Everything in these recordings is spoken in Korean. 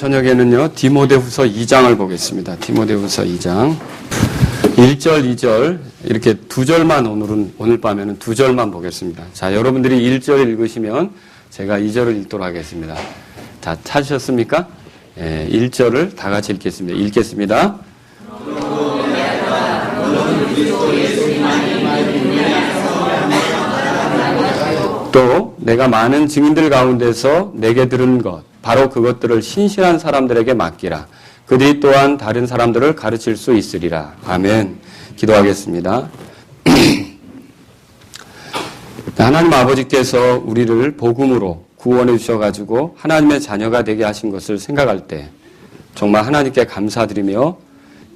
저녁에는요, 디모데후서 2장을 보겠습니다. 디모데후서 2장. 1절, 2절, 이렇게 두 절만 오늘 밤에는 두 절만 보겠습니다. 자, 여러분들이 1절 읽으시면 제가 2절을 읽도록 하겠습니다. 자, 찾으셨습니까? 1절을 다 같이 읽겠습니다. 읽겠습니다. 또 내가 많은 증인들 가운데서 내게 들은 것, 바로 그것들을 신실한 사람들에게 맡기라. 그들이 또한 다른 사람들을 가르칠 수 있으리라. 아멘. 기도하겠습니다. 하나님 아버지께서 우리를 복음으로 구원해 주셔가지고 하나님의 자녀가 되게 하신 것을 생각할 때 정말 하나님께 감사드리며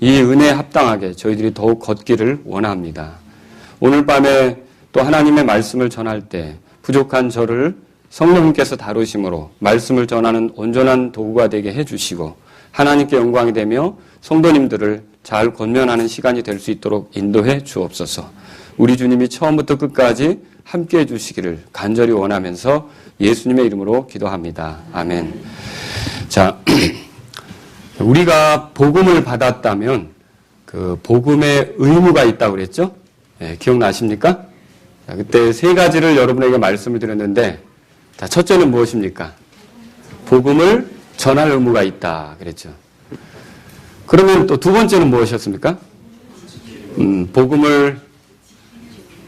이 은혜에 합당하게 저희들이 더욱 걷기를 원합니다. 오늘 밤에 또 하나님의 말씀을 전할 때 부족한 저를 성령님께서 다루심으로 말씀을 전하는 온전한 도구가 되게 해주시고 하나님께 영광이 되며 성도님들을 잘 권면하는 시간이 될 수 있도록 인도해 주옵소서. 우리 주님이 처음부터 끝까지 함께해 주시기를 간절히 원하면서 예수님의 이름으로 기도합니다. 아멘. 자, 우리가 복음을 받았다면 그 복음의 의무가 있다고 그랬죠? 네, 기억나십니까? 자, 그때 세 가지를 여러분에게 말씀을 드렸는데, 자, 첫째는 무엇입니까? 복음을 전할 의무가 있다 그랬죠. 그러면 또 두 번째는 무엇이었습니까? 복음을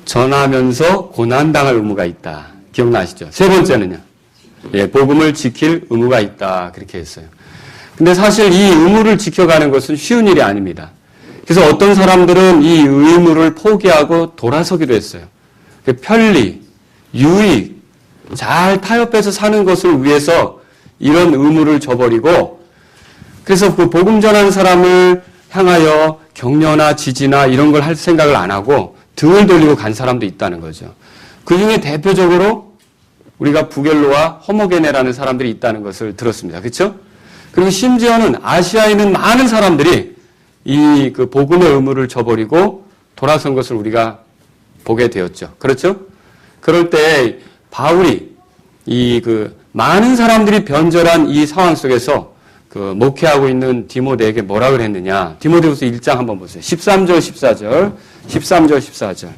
전하면서 고난당할 의무가 있다. 기억나시죠? 세 번째는요. 복음을 지킬 의무가 있다. 그렇게 했어요. 근데 사실 이 의무를 지켜가는 것은 쉬운 일이 아닙니다. 그래서 어떤 사람들은 이 의무를 포기하고 돌아서기도 했어요. 편리, 유익, 잘 타협해서 사는 것을 위해서 이런 의무를 저버리고, 그래서 그 복음 전하는 사람을 향하여 격려나 지지나 이런 걸 할 생각을 안 하고 등을 돌리고 간 사람도 있다는 거죠. 그 중에 대표적으로 우리가 부겔로와 허모게네라는 사람들이 있다는 것을 들었습니다. 그렇죠? 그리고 심지어는 아시아에 있는 많은 사람들이 이 그 복음의 의무를 저버리고 돌아선 것을 우리가 보게 되었죠. 그렇죠? 그럴 때 바울이 이 그 많은 사람들이 변절한 이 상황 속에서 그 목회하고 있는 디모데에게 뭐라 그랬느냐. 디모데후서 1장 한번 보세요. 13절, 14절. 13절, 14절.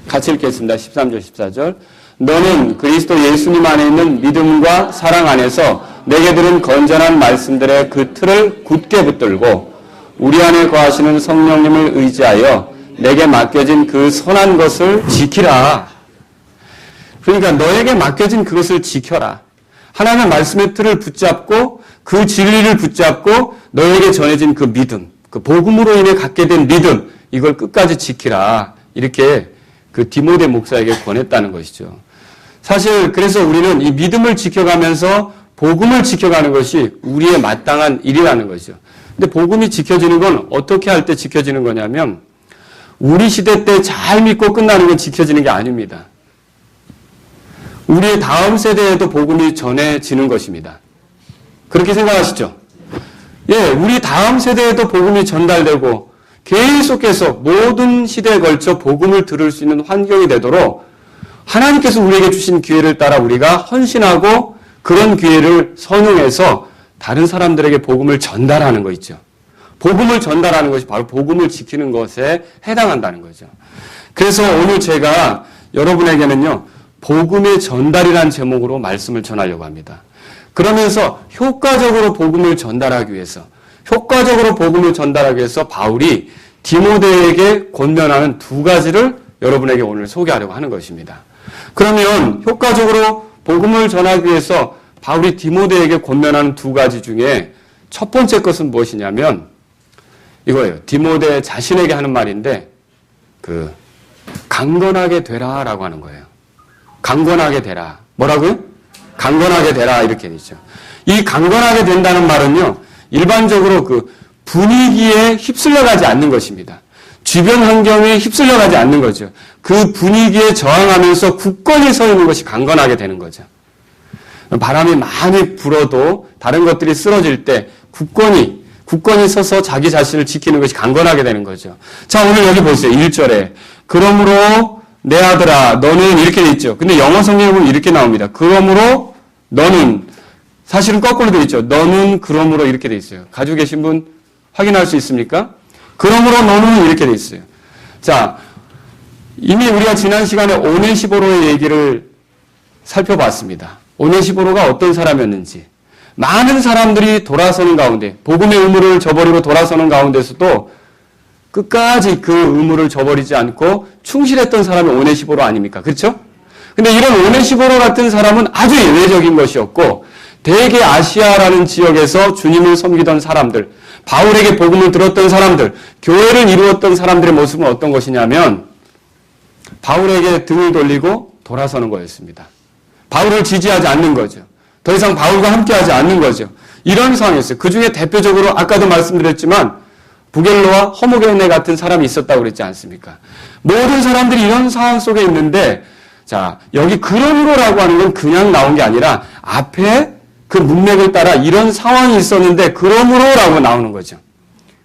같이 읽겠습니다. 13절, 14절. 너는 그리스도 예수님 안에 있는 믿음과 사랑 안에서 내게 들은 건전한 말씀들의 그 틀을 굳게 붙들고 우리 안에 거하시는 성령님을 의지하여 내게 맡겨진 그 선한 것을 지키라. 그러니까 너에게 맡겨진 그것을 지켜라. 하나님의 말씀의 틀을 붙잡고 그 진리를 붙잡고 너에게 전해진 그 믿음, 그 복음으로 인해 갖게 된 믿음, 이걸 끝까지 지키라. 이렇게 그 디모데 목사에게 권했다는 것이죠. 사실 그래서 우리는 이 믿음을 지켜가면서 복음을 지켜가는 것이 우리의 마땅한 일이라는 것이죠. 근데 복음이 지켜지는 건 어떻게 할 때 지켜지는 거냐면 우리 시대 때 잘 믿고 끝나는 건 지켜지는 게 아닙니다. 우리의 다음 세대에도 복음이 전해지는 것입니다. 그렇게 생각하시죠? 우리 다음 세대에도 복음이 전달되고 계속해서 모든 시대에 걸쳐 복음을 들을 수 있는 환경이 되도록 하나님께서 우리에게 주신 기회를 따라 우리가 헌신하고 그런 기회를 선용해서 다른 사람들에게 복음을 전달하는 거 있죠. 복음을 전달하는 것이 바로 복음을 지키는 것에 해당한다는 거죠. 그래서 오늘 제가 여러분에게는요, 복음의 전달이라는 제목으로 말씀을 전하려고 합니다. 그러면서 효과적으로 복음을 전달하기 위해서 바울이 디모데에게 권면하는 두 가지를 여러분에게 오늘 소개하려고 하는 것입니다. 그러면 효과적으로 복음을 전하기 위해서 바울이 디모데에게 권면하는 두 가지 중에 첫 번째 것은 무엇이냐면 이거예요. 디모데 자신에게 하는 말인데 강건하게 되라라고 하는 거예요. 강건하게 되라. 뭐라고요? 강건하게 되라 이렇게 되죠. 이 강건하게 된다는 말은요, 일반적으로 그 분위기에 휩쓸려가지 않는 것입니다. 주변 환경에 휩쓸려가지 않는 거죠. 그 분위기에 저항하면서 굳건히 서 있는 것이 강건하게 되는 거죠. 바람이 많이 불어도 다른 것들이 쓰러질 때 굳건히 서서 자기 자신을 지키는 것이 강건하게 되는 거죠. 자, 오늘 여기 보세요. 1절에 그러므로 내 아들아 너는 이렇게 돼 있죠. 근데 영어 성경에 보면 이렇게 나옵니다. 그러므로 너는 사실은 거꾸로 되어 있죠. 너는 그러므로 이렇게 되어 있어요. 가지고 계신 분 확인할 수 있습니까? 그러므로 너는 이렇게 되어 있어요. 자, 이미 우리가 지난 시간에 오네시보로의 얘기를 살펴봤습니다. 오네시보로가 어떤 사람이었는지. 많은 사람들이 돌아서는 가운데, 복음의 의무를 저버리고 돌아서는 가운데서도 끝까지 그 의무를 저버리지 않고 충실했던 사람이 오네시보로 아닙니까? 그렇죠? 근데 이런 오네시보로 같은 사람은 아주 예외적인 것이었고, 대개 아시아라는 지역에서 주님을 섬기던 사람들, 바울에게 복음을 들었던 사람들, 교회를 이루었던 사람들의 모습은 어떤 것이냐면 바울에게 등을 돌리고 돌아서는 거였습니다. 바울을 지지하지 않는 거죠. 더 이상 바울과 함께하지 않는 거죠. 이런 상황이었어요. 그 중에 대표적으로 아까도 말씀드렸지만 부겔로와 허무게네 같은 사람이 있었다고 그랬지 않습니까? 모든 사람들이 이런 상황 속에 있는데, 자, 여기 그러므로라고 하는 건 그냥 나온 게 아니라 앞에 그 문맥을 따라 이런 상황이 있었는데 그러므로라고 나오는 거죠.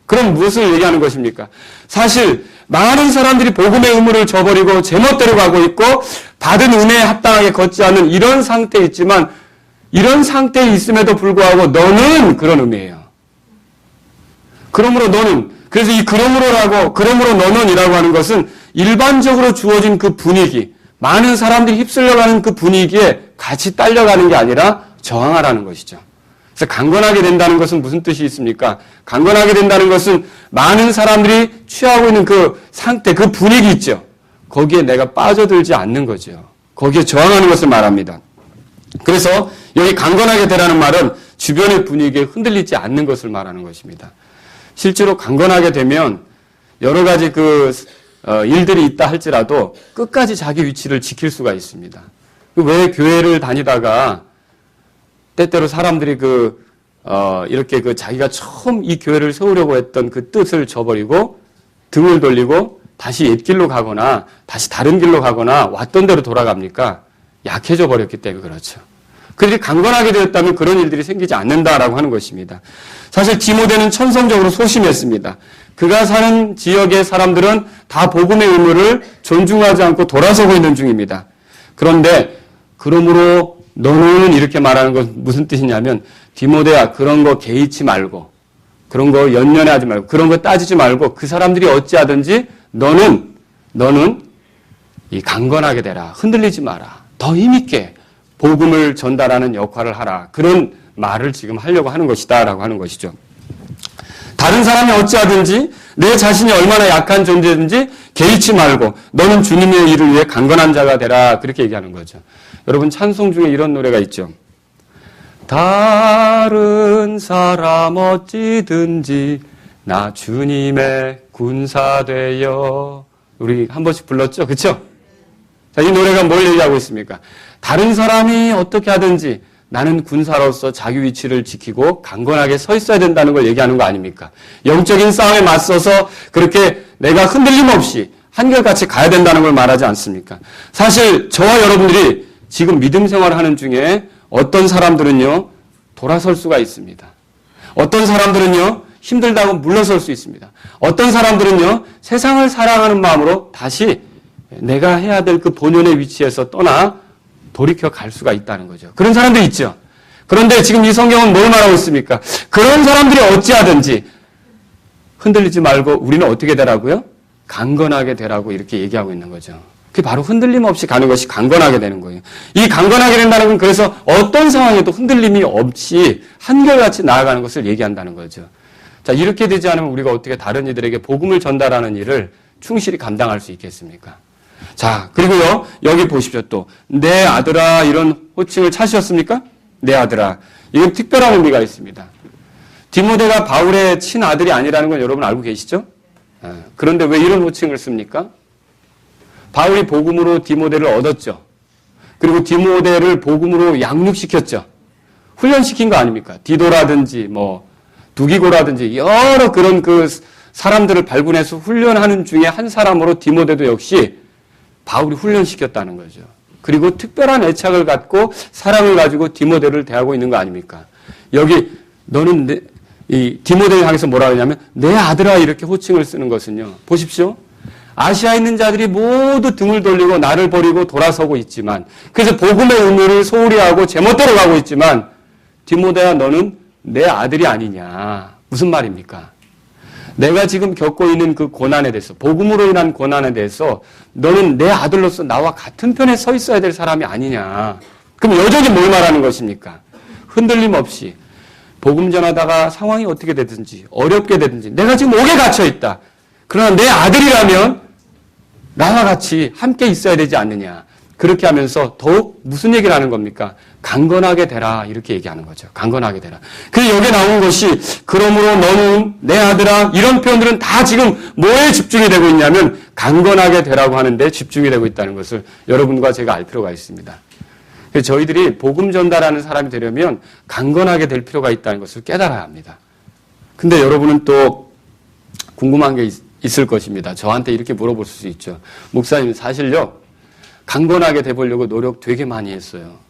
그럼 무엇을 얘기하는 것입니까? 사실 많은 사람들이 복음의 의무를 저버리고 제멋대로 가고 있고 받은 은혜에 합당하게 걷지 않는 이런 상태에 있지만, 이런 상태에 있음에도 불구하고 너는 그런 의미예요. 그러므로 너는, 그래서 이 그러므로 너는이라고 하는 것은 일반적으로 주어진 그 분위기, 많은 사람들이 휩쓸려가는 그 분위기에 같이 딸려가는 게 아니라 저항하라는 것이죠. 그래서 강건하게 된다는 것은 무슨 뜻이 있습니까? 강건하게 된다는 것은 많은 사람들이 취하고 있는 그 상태, 그 분위기 있죠. 거기에 내가 빠져들지 않는 거죠. 거기에 저항하는 것을 말합니다. 그래서 여기 강건하게 되라는 말은 주변의 분위기에 흔들리지 않는 것을 말하는 것입니다. 실제로 강건하게 되면 여러 가지 일들이 있다 할지라도 끝까지 자기 위치를 지킬 수가 있습니다. 왜 교회를 다니다가 때때로 사람들이 이렇게 자기가 처음 이 교회를 세우려고 했던 그 뜻을 저버리고 등을 돌리고 다시 옛길로 가거나 다시 다른 길로 가거나 왔던 대로 돌아갑니까? 약해져 버렸기 때문에 그렇죠. 그들이 강건하게 되었다면 그런 일들이 생기지 않는다라고 하는 것입니다. 사실 디모데는 천성적으로 소심했습니다. 그가 사는 지역의 사람들은 다 복음의 의무를 존중하지 않고 돌아서고 있는 중입니다. 그런데 그러므로 너는 이렇게 말하는 건 무슨 뜻이냐면, 디모데야, 그런 거 개의치 말고, 그런 거 연연하지 말고, 그런 거 따지지 말고, 그 사람들이 어찌하든지 너는 이 강건하게 되라. 흔들리지 마라. 더 힘있게 복음을 전달하는 역할을 하라. 그런 말을 지금 하려고 하는 것이다라고 하는 것이죠. 다른 사람이 어찌하든지 내 자신이 얼마나 약한 존재든지 개의치 말고 너는 주님의 일을 위해 강건한 자가 되라. 그렇게 얘기하는 거죠. 여러분, 찬송 중에 이런 노래가 있죠. 다른 사람 어찌든지 나 주님의 군사 되어. 우리 한 번씩 불렀죠? 그렇죠? 자, 이 노래가 뭘 얘기하고 있습니까? 다른 사람이 어떻게 하든지 나는 군사로서 자기 위치를 지키고 강건하게 서 있어야 된다는 걸 얘기하는 거 아닙니까? 영적인 싸움에 맞서서 그렇게 내가 흔들림 없이 한결같이 가야 된다는 걸 말하지 않습니까? 사실 저와 여러분들이 지금 믿음 생활을 하는 중에 어떤 사람들은요, 돌아설 수가 있습니다. 어떤 사람들은요, 힘들다고 물러설 수 있습니다. 어떤 사람들은요, 세상을 사랑하는 마음으로 다시 내가 해야 될 그 본연의 위치에서 떠나 돌이켜 갈 수가 있다는 거죠. 그런 사람도 있죠. 그런데 지금 이 성경은 뭘 말하고 있습니까? 그런 사람들이 어찌하든지 흔들리지 말고 우리는 어떻게 되라고요? 강건하게 되라고 이렇게 얘기하고 있는 거죠. 그게 바로 흔들림 없이 가는 것이 강건하게 되는 거예요. 이 강건하게 된다는 건 그래서 어떤 상황에도 흔들림이 없이 한결같이 나아가는 것을 얘기한다는 거죠. 자, 이렇게 되지 않으면 우리가 어떻게 다른 이들에게 복음을 전달하는 일을 충실히 감당할 수 있겠습니까? 자, 그리고요, 여기 보십시오. 또 내 아들아, 이런 호칭을 찾으셨습니까? 내 아들아. 이건 특별한 의미가 있습니다. 디모데가 바울의 친아들이 아니라는 건 여러분 알고 계시죠? 그런데 왜 이런 호칭을 씁니까? 바울이 복음으로 디모데를 얻었죠. 그리고 디모데를 복음으로 양육시켰죠. 훈련시킨 거 아닙니까? 디도라든지 두기고라든지 여러 그런 사람들을 발굴해서 훈련하는 중에 한 사람으로 디모데도 역시 바울이 훈련시켰다는 거죠. 그리고 특별한 애착을 갖고 사랑을 가지고 디모데를 대하고 있는 거 아닙니까? 여기 너는 이 디모데를 향해서 뭐라 하냐면 내 아들아 이렇게 호칭을 쓰는 것은요. 보십시오. 아시아에 있는 자들이 모두 등을 돌리고 나를 버리고 돌아서고 있지만, 그래서 복음의 의무를 소홀히 하고 제멋대로 가고 있지만 디모데야, 너는 내 아들이 아니냐. 무슨 말입니까? 내가 지금 겪고 있는 그 고난에 대해서, 복음으로 인한 고난에 대해서 너는 내 아들로서 나와 같은 편에 서 있어야 될 사람이 아니냐. 그럼 여전히 뭘 말하는 것입니까? 흔들림 없이 복음 전하다가 상황이 어떻게 되든지 어렵게 되든지 내가 지금 옥에 갇혀 있다. 그러나 내 아들이라면 나와 같이 함께 있어야 되지 않느냐. 그렇게 하면서 더욱 무슨 얘기를 하는 겁니까? 강건하게 되라. 이렇게 얘기하는 거죠. 강건하게 되라. 그래서 여기에 나온 것이 그러므로 너는 내 아들아, 이런 표현들은 다 지금 뭐에 집중이 되고 있냐면 강건하게 되라고 하는데 집중이 되고 있다는 것을 여러분과 제가 알 필요가 있습니다. 그래서 저희들이 복음 전달하는 사람이 되려면 강건하게 될 필요가 있다는 것을 깨달아야 합니다. 근데 여러분은 또 궁금한 게 있을 것입니다. 저한테 이렇게 물어볼 수 있죠. 목사님, 사실요, 강건하게 돼보려고 노력 되게 많이 했어요.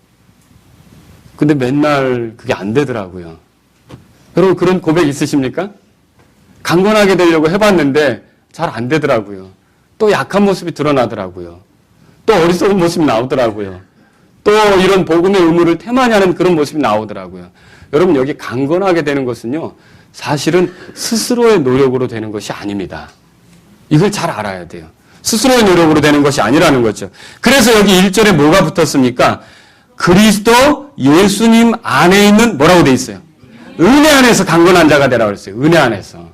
근데 맨날 그게 안 되더라고요. 여러분 그런 고백 있으십니까? 강건하게 되려고 해봤는데 잘 안 되더라고요. 또 약한 모습이 드러나더라고요. 또 어리석은 모습이 나오더라고요. 또 이런 복음의 의무를 태만히 하는 그런 모습이 나오더라고요. 여러분 여기 강건하게 되는 것은요, 사실은 스스로의 노력으로 되는 것이 아닙니다. 이걸 잘 알아야 돼요. 스스로의 노력으로 되는 것이 아니라는 거죠. 그래서 여기 1절에 뭐가 붙었습니까? 그리스도 예수님 안에 있는 뭐라고 돼 있어요? 은혜 안에서 강건한 자가 되라고 그랬어요. 은혜 안에서.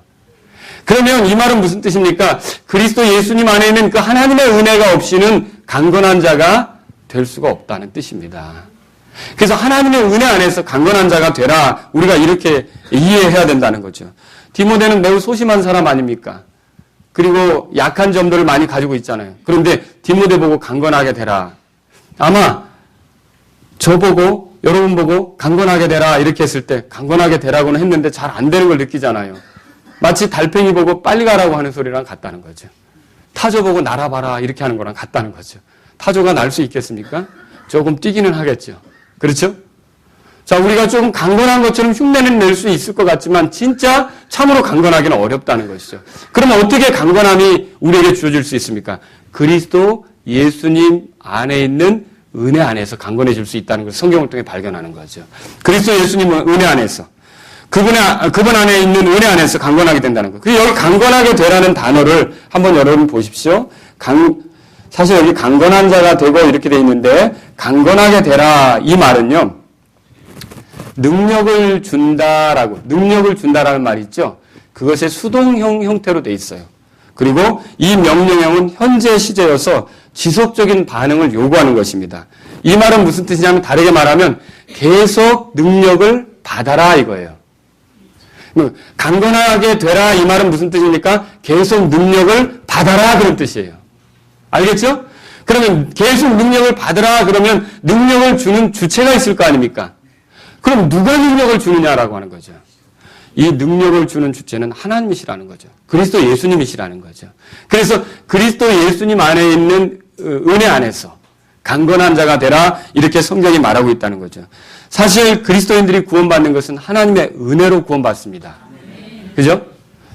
그러면 이 말은 무슨 뜻입니까? 그리스도 예수님 안에 있는 그 하나님의 은혜가 없이는 강건한 자가 될 수가 없다는 뜻입니다. 그래서 하나님의 은혜 안에서 강건한 자가 되라. 우리가 이렇게 이해해야 된다는 거죠. 디모데는 매우 소심한 사람 아닙니까? 그리고 약한 점들을 많이 가지고 있잖아요. 그런데 디모데 보고 강건하게 되라. 아마 저보고 여러분 보고 강건하게 되라 이렇게 했을 때 강건하게 되라고는 했는데 잘 안 되는 걸 느끼잖아요. 마치 달팽이 보고 빨리 가라고 하는 소리랑 같다는 거죠. 타조 보고 날아봐라 이렇게 하는 거랑 같다는 거죠. 타조가 날 수 있겠습니까? 조금 뛰기는 하겠죠. 그렇죠? 자, 우리가 조금 강건한 것처럼 흉내는 낼 수 있을 것 같지만 진짜 참으로 강건하기는 어렵다는 것이죠. 그럼 어떻게 강건함이 우리에게 주어질 수 있습니까? 그리스도 예수님 안에 있는 은혜 안에서 강건해질 수 있다는 것을 성경을 통해 발견하는 거죠. 그리스도 예수님 은혜 안에서 그분 안에 있는 은혜 안에서 강건하게 된다는 것. 여기 강건하게 되라는 단어를 한번 여러분 보십시오. 사실 여기 강건한 자가 되고 이렇게 돼 있는데 강건하게 되라 이 말은요. 능력을 준다라는 말이 있죠. 그것의 수동형 형태로 돼 있어요. 그리고 이 명령형은 현재 시제여서 지속적인 반응을 요구하는 것입니다. 이 말은 무슨 뜻이냐면 다르게 말하면 계속 능력을 받아라 이거예요. 강건하게 되라 이 말은 무슨 뜻입니까? 계속 능력을 받아라 그런 뜻이에요. 알겠죠? 그러면 계속 능력을 받으라 그러면 능력을 주는 주체가 있을 거 아닙니까? 그럼 누가 능력을 주느냐라고 하는 거죠. 이 능력을 주는 주체는 하나님이시라는 거죠. 그리스도 예수님이시라는 거죠. 그래서 그리스도 예수님 안에 있는 은혜 안에서 강건한 자가 되라 이렇게 성경이 말하고 있다는 거죠. 사실 그리스도인들이 구원받는 것은 하나님의 은혜로 구원받습니다. 그죠?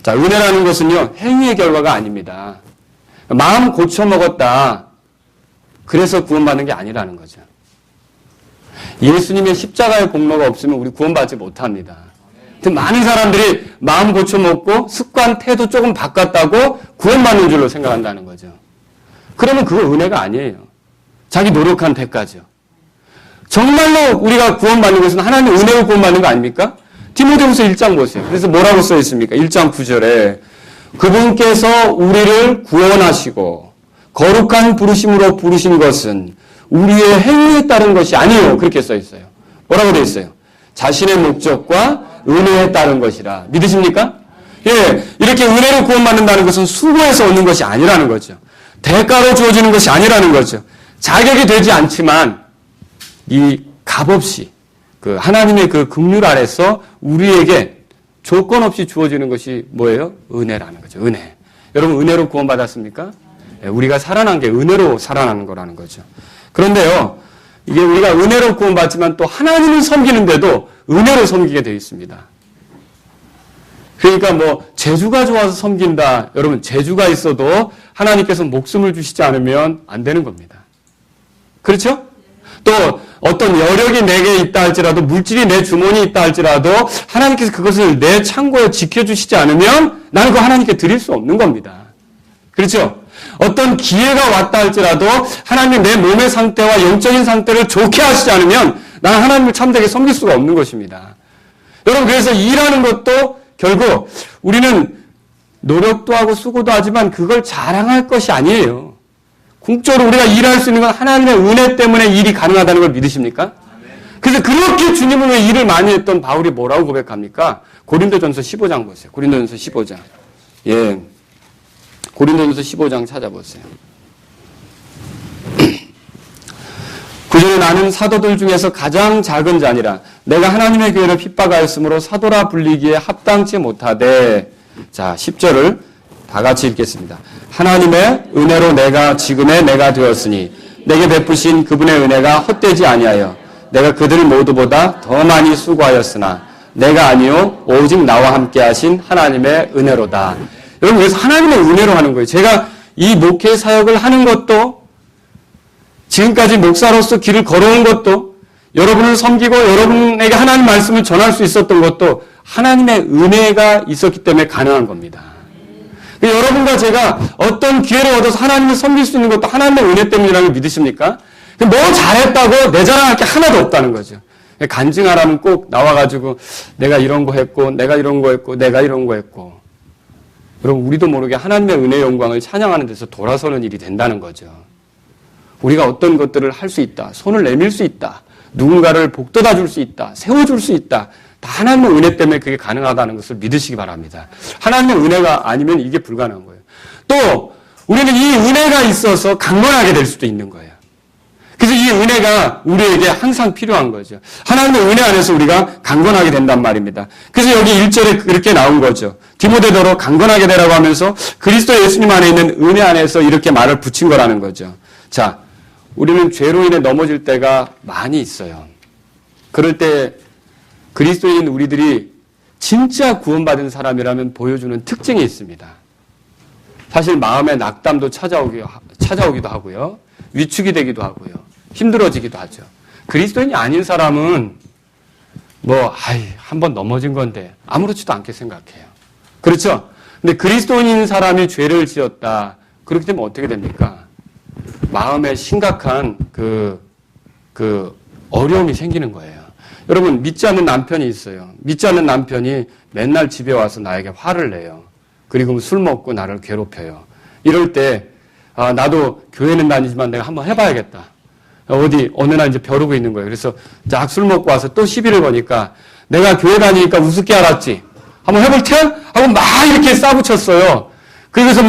자, 은혜라는 것은요, 행위의 결과가 아닙니다. 마음 고쳐먹었다. 그래서 구원받는 게 아니라는 거죠. 예수님의 십자가의 공로가 없으면 우리 구원받지 못합니다. 많은 사람들이 마음 고쳐먹고 습관, 태도 조금 바꿨다고 구원받는 줄로 생각한다는 거죠. 그러면 그거 은혜가 아니에요. 자기 노력한 대가죠. 정말로 우리가 구원받는 것은 하나님의 은혜로 구원받는 거 아닙니까? 디모데후서 1장 보세요. 그래서 뭐라고 써 있습니까? 1장 9절에 그분께서 우리를 구원하시고 거룩한 부르심으로 부르신 것은 우리의 행위에 따른 것이 아니에요. 그렇게 써 있어요. 뭐라고 되어 있어요? 자신의 목적과 은혜에 따른 것이라. 믿으십니까? 예, 이렇게 은혜로 구원받는다는 것은 수고해서 얻는 것이 아니라는 거죠. 대가로 주어지는 것이 아니라는 거죠. 자격이 되지 않지만 이 값없이 그 하나님의 그 긍휼 아래서 우리에게 조건 없이 주어지는 것이 뭐예요? 은혜라는 거죠. 은혜. 여러분 은혜로 구원받았습니까? 예, 우리가 살아난 게 은혜로 살아나는 거라는 거죠. 그런데요, 이게 우리가 은혜로 구원받지만 또 하나님을 섬기는데도 은혜로 섬기게 되어 있습니다. 그러니까 뭐 재주가 좋아서 섬긴다. 여러분 재주가 있어도 하나님께서 목숨을 주시지 않으면 안 되는 겁니다. 그렇죠? 또 어떤 여력이 내게 있다 할지라도, 물질이 내 주머니에 있다 할지라도 하나님께서 그것을 내 창고에 지켜주시지 않으면 나는 그거 하나님께 드릴 수 없는 겁니다. 그렇죠? 어떤 기회가 왔다 할지라도 하나님이 내 몸의 상태와 영적인 상태를 좋게 하시지 않으면 나는 하나님을 참되게 섬길 수가 없는 것입니다. 여러분, 그래서 일하는 것도 결국 우리는 노력도 하고 수고도 하지만 그걸 자랑할 것이 아니에요. 궁극적으로 우리가 일할 수 있는 건 하나님의 은혜 때문에 일이 가능하다는 걸 믿으십니까? 그래서 그렇게 주님을 위해 일을 많이 했던 바울이 뭐라고 고백합니까? 고린도전서 15장 보세요. 고린도전서 15장. 예. 고린도전서 15장 찾아보세요. 그전에 나는 사도들 중에서 가장 작은 자니라. 내가 하나님의 교회를 핍박하였으므로 사도라 불리기에 합당치 못하되. 자, 10절을 다 같이 읽겠습니다. 하나님의 은혜로 내가 지금의 내가 되었으니 내게 베푸신 그분의 은혜가 헛되지 아니하여 내가 그들 모두보다 더 많이 수고하였으나 내가 아니요 오직 나와 함께 하신 하나님의 은혜로다. 여러분, 그래서 하나님의 은혜로 하는 거예요. 제가 이 목회 사역을 하는 것도, 지금까지 목사로서 길을 걸어온 것도, 여러분을 섬기고 여러분에게 하나님 말씀을 전할 수 있었던 것도 하나님의 은혜가 있었기 때문에 가능한 겁니다. 여러분과 제가 어떤 기회를 얻어서 하나님을 섬길 수 있는 것도 하나님의 은혜 때문이라는 걸 믿으십니까? 뭐 잘했다고 내 자랑할 게 하나도 없다는 거죠. 간증하라면 꼭 나와가지고 내가 이런 거 했고, 내가 이런 거 했고, 내가 이런 거 했고. 여러분, 우리도 모르게 하나님의 은혜의 영광을 찬양하는 데서 돌아서는 일이 된다는 거죠. 우리가 어떤 것들을 할 수 있다, 손을 내밀 수 있다, 누군가를 복돋아 줄 수 있다, 세워줄 수 있다. 다 하나님의 은혜 때문에 그게 가능하다는 것을 믿으시기 바랍니다. 하나님의 은혜가 아니면 이게 불가능한 거예요. 또 우리는 이 은혜가 있어서 강건하게 될 수도 있는 거예요. 그래서 이 은혜가 우리에게 항상 필요한 거죠. 하나님의 은혜 안에서 우리가 강건하게 된단 말입니다. 그래서 여기 1절에 그렇게 나온 거죠. 디모데더러 강건하게 되라고 하면서 그리스도 예수님 안에 있는 은혜 안에서 이렇게 말을 붙인 거라는 거죠. 자, 우리는 죄로 인해 넘어질 때가 많이 있어요. 그럴 때 그리스도인 우리들이 진짜 구원받은 사람이라면 보여주는 특징이 있습니다. 사실 마음의 낙담도 찾아오기도 하고요. 위축이 되기도 하고요. 힘들어지기도 하죠. 그리스도인이 아닌 사람은 한 번 넘어진 건데 아무렇지도 않게 생각해요. 그렇죠? 근데 그리스도인인 사람이 죄를 지었다. 그렇게 되면 어떻게 됩니까? 마음에 심각한 어려움이 생기는 거예요. 여러분, 믿지 않는 남편이 있어요. 믿지 않는 남편이 맨날 집에 와서 나에게 화를 내요. 그리고 술 먹고 나를 괴롭혀요. 이럴 때 나도 교회는 다니지만 내가 한번 해봐야겠다. 어느 날 이제 벼르고 있는 거예요. 그래서 쫙 술 먹고 와서 또 시비를 거니까 내가 교회 다니니까 우습게 알았지. 한번 해볼 테? 하고 막 이렇게 싸붙였어요. 그래서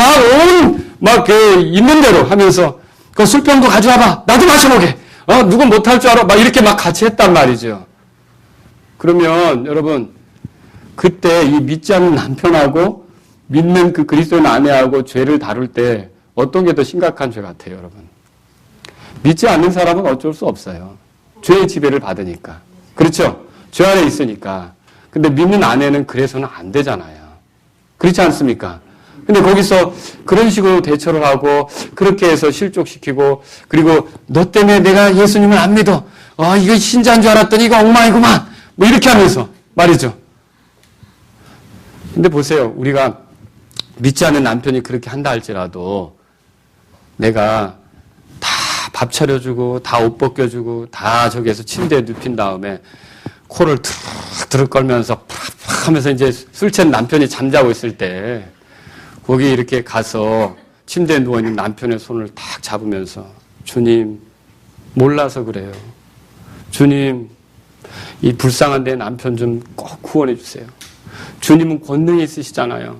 있는 대로 하면서 그 술병도 가져와봐. 나도 마셔보게. 누군 못할 줄 알아. 막 이렇게 막 같이 했단 말이죠. 그러면 여러분, 그때 이 믿지 않는 남편하고 믿는 그 그리스도인 아내하고 죄를 다룰 때 어떤 게 더 심각한 죄 같아요, 여러분? 믿지 않는 사람은 어쩔 수 없어요. 죄의 지배를 받으니까. 그렇죠? 죄 안에 있으니까. 근데 믿는 아내는 그래서는 안 되잖아요. 그렇지 않습니까? 근데 거기서 그런 식으로 대처를 하고 그렇게 해서 실족시키고, 그리고 너 때문에 내가 예수님을 안 믿어. 이거 신자인 줄 알았더니 이거 엉망이구만. 뭐 이렇게 하면서 말이죠. 근데 보세요. 우리가 믿지 않는 남편이 그렇게 한다 할지라도 내가 다 밥 차려주고 다 옷 벗겨주고 다 저기에서 침대에 눕힌 다음에 코를 드륵 걸면서 팍팍 하면서 이제 술 취한 남편이 잠자고 있을 때 거기 이렇게 가서 침대에 누워있는 남편의 손을 탁 잡으면서 주님, 몰라서 그래요. 주님, 이 불쌍한 내 남편 좀 꼭 구원해 주세요. 주님은 권능이 있으시잖아요.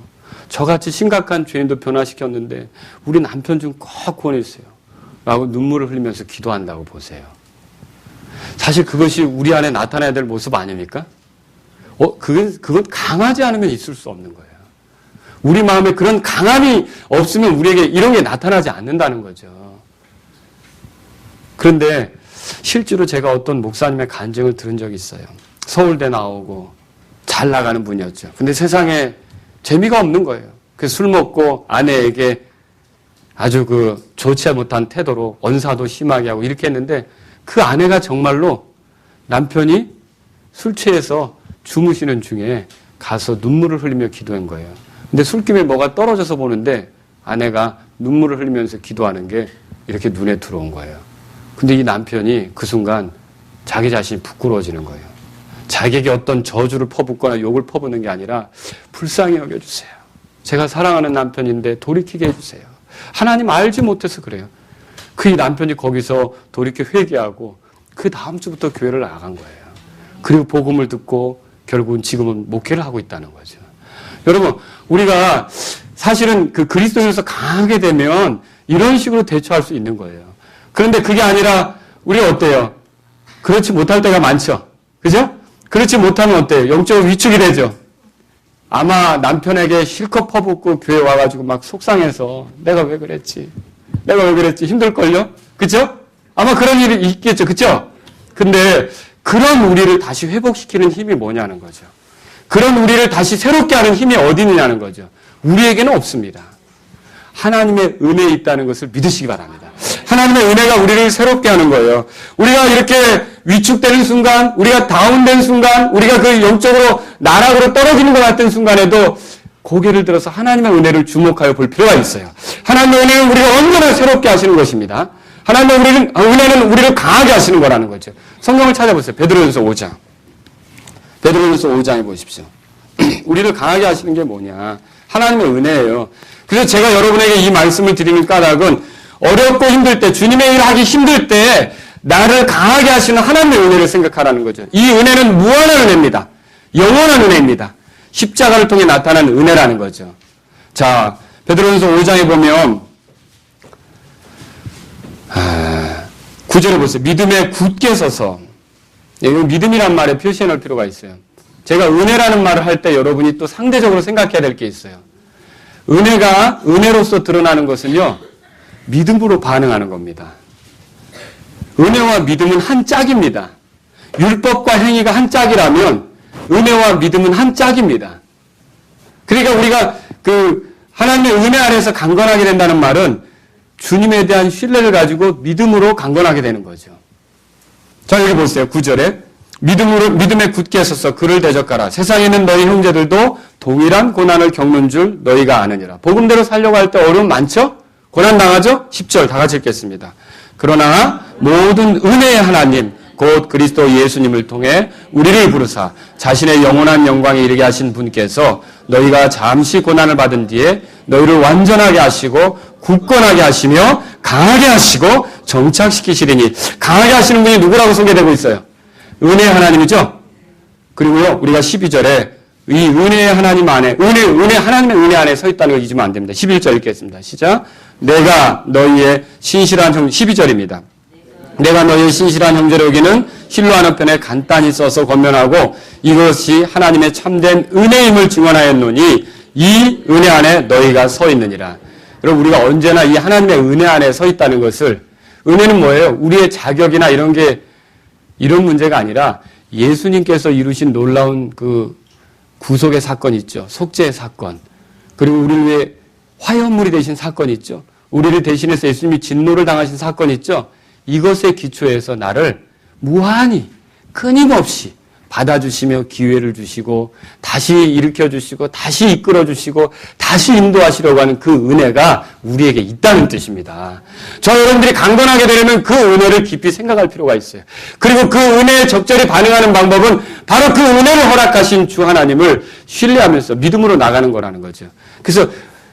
저같이 심각한 죄인도 변화시켰는데 우리 남편 좀 꼭 구원해 주세요. 라고 눈물을 흘리면서 기도한다고 보세요. 사실 그것이 우리 안에 나타나야 될 모습 아닙니까? 그건 강하지 않으면 있을 수 없는 거예요. 우리 마음에 그런 강함이 없으면 우리에게 이런 게 나타나지 않는다는 거죠. 그런데 실제로 제가 어떤 목사님의 간증을 들은 적이 있어요. 서울대 나오고 잘 나가는 분이었죠. 근데 세상에 재미가 없는 거예요. 그래서 술 먹고 아내에게 아주 좋지 못한 태도로 언사도 심하게 하고 이렇게 했는데 그 아내가 정말로 남편이 술 취해서 주무시는 중에 가서 눈물을 흘리며 기도한 거예요. 근데 술김에 뭐가 떨어져서 보는데 아내가 눈물을 흘리면서 기도하는 게 이렇게 눈에 들어온 거예요. 근데 이 남편이 그 순간 자기 자신이 부끄러워지는 거예요. 자기에게 어떤 저주를 퍼붓거나 욕을 퍼붓는 게 아니라 불쌍히 여겨주세요. 제가 사랑하는 남편인데 돌이키게 해주세요. 하나님 알지 못해서 그래요. 그 남편이 거기서 돌이켜 회개하고 그 다음 주부터 교회를 나간 거예요. 그리고 복음을 듣고 결국은 지금은 목회를 하고 있다는 거죠. 여러분, 우리가 사실은 그 그리스도인으로서 강하게 되면 이런 식으로 대처할 수 있는 거예요. 그런데 그게 아니라 우리가 어때요? 그렇지 못할 때가 많죠. 그죠? 그렇지 못하면 어때요? 영적으로 위축이 되죠. 아마 남편에게 실컷 퍼붓고 교회 와가지고 막 속상해서 내가 왜 그랬지? 힘들걸요? 그죠? 아마 그런 일이 있겠죠. 그죠? 근데 그런 우리를 다시 회복시키는 힘이 뭐냐는 거죠. 그런 우리를 다시 새롭게 하는 힘이 어디 있느냐는 거죠. 우리에게는 없습니다. 하나님의 은혜에 있다는 것을 믿으시기 바랍니다. 하나님의 은혜가 우리를 새롭게 하는 거예요. 우리가 이렇게 위축되는 순간, 우리가 다운된 순간, 우리가 그 영적으로 나락으로 떨어지는 것 같은 순간에도 고개를 들어서 하나님의 은혜를 주목하여 볼 필요가 있어요. 하나님의 은혜는 우리가 언제나 새롭게 하시는 것입니다. 하나님의 은혜는 우리를 강하게 하시는 거라는 거죠. 성경을 찾아보세요. 베드로전서 5장. 베드로전서 5장에 보십시오. 우리를 강하게 하시는 게 뭐냐. 하나님의 은혜예요. 그래서 제가 여러분에게 이 말씀을 드리는 까닭은 어렵고 힘들 때, 주님의 일을 하기 힘들 때 나를 강하게 하시는 하나님의 은혜를 생각하라는 거죠. 이 은혜는 무한한 은혜입니다. 영원한 은혜입니다. 십자가를 통해 나타난 은혜라는 거죠. 자, 베드로전서 5장에 보면 9절에 보세요. 믿음에 굳게 서서. 여기 믿음이란 말에 표시해 놓을 필요가 있어요. 제가 은혜라는 말을 할 때 여러분이 또 상대적으로 생각해야 될 게 있어요. 은혜가 은혜로서 드러나는 것은요, 믿음으로 반응하는 겁니다. 은혜와 믿음은 한 짝입니다. 율법과 행위가 한 짝이라면 은혜와 믿음은 한 짝입니다. 그러니까 우리가 하나님의 은혜 안에서 강건하게 된다는 말은 주님에 대한 신뢰를 가지고 믿음으로 강건하게 되는 거죠. 자, 여기 보세요. 9절에 믿음에 굳게 서서 그를 대적하라. 세상에 있는 너희 형제들도 동일한 고난을 겪는 줄 너희가 아느니라. 복음대로 살려고 할 때 어려움 많죠? 고난 당하죠? 10절 다 같이 읽겠습니다. 그러나 모든 은혜의 하나님 곧 그리스도 예수님을 통해 우리를 부르사 자신의 영원한 영광에 이르게 하신 분께서 너희가 잠시 고난을 받은 뒤에 너희를 완전하게 하시고 굳건하게 하시며 강하게 하시고 정착시키시리니. 강하게 하시는 분이 누구라고 소개되고 있어요? 은혜의 하나님이죠? 그리고요, 우리가 12절에 이 은혜의 하나님 안에, 하나님의 은혜 안에 서 있다는 걸 잊으면 안 됩니다. 11절 읽겠습니다. 시작. 내가 너희의 신실한 12절입니다. 내가 너희의 신실한 형제로 여기는 실로 한편에 간단히 써서 권면하고 이것이 하나님의 참된 은혜임을 증언하였노니 이 은혜 안에 너희가 서 있느니라. 여러분, 우리가 언제나 이 하나님의 은혜 안에 서 있다는 것을, 은혜는 뭐예요? 우리의 자격이나 이런 문제가 아니라 예수님께서 이루신 놀라운 그 구속의 사건 있죠. 속죄의 사건. 그리고 우리를 위해 화해물이 되신 사건 있죠. 우리를 대신해서 예수님이 진노를 당하신 사건 있죠. 이것에 기초해서 나를 무한히 끊임없이 받아주시며 기회를 주시고 다시 일으켜주시고 다시 이끌어주시고 다시 인도하시려고 하는 그 은혜가 우리에게 있다는 뜻입니다. 저 여러분들이 강건하게 되려면 그 은혜를 깊이 생각할 필요가 있어요. 그리고 그 은혜에 적절히 반응하는 방법은 바로 그 은혜를 허락하신 주 하나님을 신뢰하면서 믿음으로 나가는 거라는 거죠. 그래서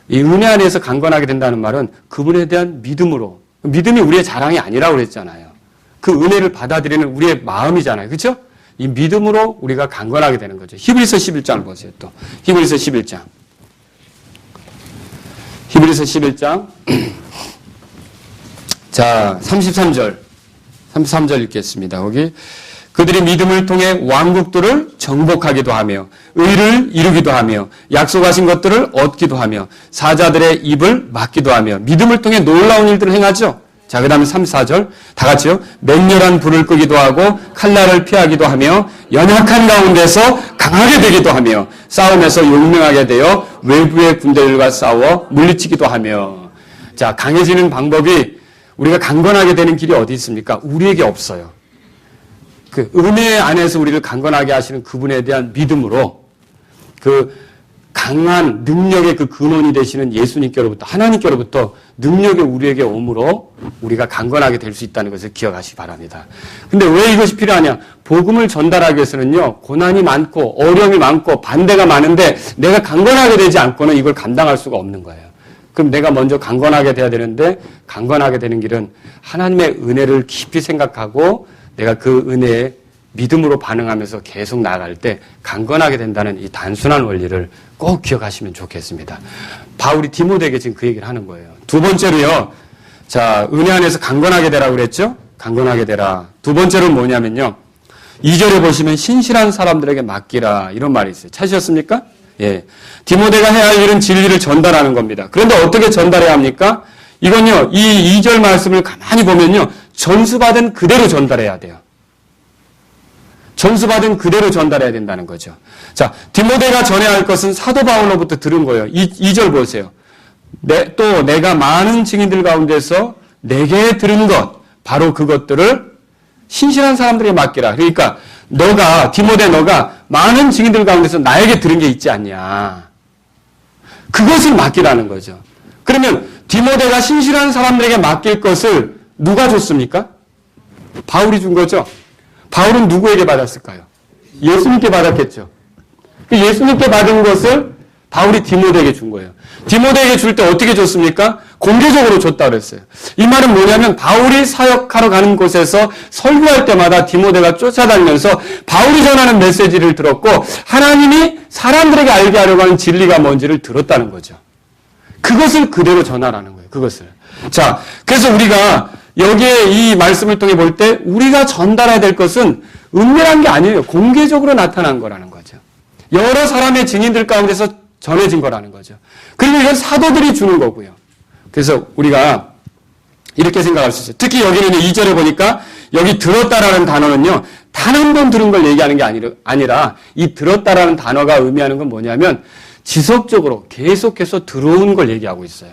이 은혜 안에서 강건하게 된다는 말은 그분에 대한 믿음으로, 믿음이 우리의 자랑이 아니라고 그랬잖아요. 그 은혜를 받아들이는 우리의 마음이잖아요. 그렇죠? 이 믿음으로 우리가 강건하게 되는 거죠. 히브리서 11장을 보세요. 또 히브리서 11장. 히브리서 11장. 자, 33절 읽겠습니다. 거기 그들이 믿음을 통해 왕국들을 정복하기도 하며 의를 이루기도 하며 약속하신 것들을 얻기도 하며 사자들의 입을 막기도 하며 믿음을 통해 놀라운 일들을 행하죠. 자, 그 다음에 34절 다 같이요. 맹렬한 불을 끄기도 하고 칼날을 피하기도 하며 연약한 가운데서 강하게 되기도 하며 싸움에서 용맹하게 되어 외부의 군대들과 싸워 물리치기도 하며. 자, 강해지는 방법이 우리가 강건하게 되는 길이 어디 있습니까? 우리에게 없어요. 그 은혜 안에서 우리를 강건하게 하시는 그분에 대한 믿음으로 그 강한 능력의 그 근원이 되시는 예수님께로부터, 하나님께로부터 능력이 우리에게 오므로 우리가 강건하게 될 수 있다는 것을 기억하시기 바랍니다. 근데 왜 이것이 필요하냐? 복음을 전달하기 위해서는요, 고난이 많고 어려움이 많고 반대가 많은데 내가 강건하게 되지 않고는 이걸 감당할 수가 없는 거예요. 그럼 내가 먼저 강건하게 돼야 되는데, 강건하게 되는 길은 하나님의 은혜를 깊이 생각하고 내가 그 은혜에 믿음으로 반응하면서 계속 나아갈 때 강건하게 된다는 이 단순한 원리를 꼭 기억하시면 좋겠습니다. 바울이 디모데에게 지금 그 얘기를 하는 거예요. 두 번째로요. 자, 은혜 안에서 강건하게 되라고 그랬죠? 강건하게 되라. 두 번째로는 뭐냐면요. 2절에 보시면 신실한 사람들에게 맡기라. 이런 말이 있어요. 찾으셨습니까? 예. 디모데가 해야 할 일은 진리를 전달하는 겁니다. 그런데 어떻게 전달해야 합니까? 이건요. 이 2절 말씀을 가만히 보면요. 전수받은 그대로 전달해야 돼요. 전수받은 그대로 전달해야 된다는 거죠. 자, 디모데가 전해야 할 것은 사도 바울로부터 들은 거예요. 2절 보세요. 또 내가 많은 증인들 가운데서 내게 들은 것, 바로 그것들을 신실한 사람들에게 맡기라. 그러니까 디모데 너가 많은 증인들 가운데서 나에게 들은 게 있지 않냐. 그것을 맡기라는 거죠. 그러면 디모데가 신실한 사람들에게 맡길 것을 누가 줬습니까? 바울이 준 거죠. 바울은 누구에게 받았을까요? 예수님께 받았겠죠. 예수님께 받은 것을 바울이 디모데에게 준 거예요. 디모데에게 줄 때 어떻게 줬습니까? 공개적으로 줬다고 그랬어요. 이 말은 뭐냐면 바울이 사역하러 가는 곳에서 설교할 때마다 디모데가 쫓아다니면서 바울이 전하는 메시지를 들었고 하나님이 사람들에게 알게 하려고 하는 진리가 뭔지를 들었다는 거죠. 그것을 그대로 전하라는 거예요. 그것을. 자, 그래서 우리가 여기에 이 말씀을 통해 볼 때 우리가 전달해야 될 것은 은밀한 게 아니에요. 공개적으로 나타난 거라는 거죠. 여러 사람의 증인들 가운데서 전해진 거라는 거죠. 그리고 이건 사도들이 주는 거고요. 그래서 우리가 이렇게 생각할 수 있어요. 특히 여기는 2절에 보니까 여기 들었다라는 단어는요. 단 한 번 들은 걸 얘기하는 게 아니라 이 들었다라는 단어가 의미하는 건 뭐냐면 지속적으로 계속해서 들어온 걸 얘기하고 있어요.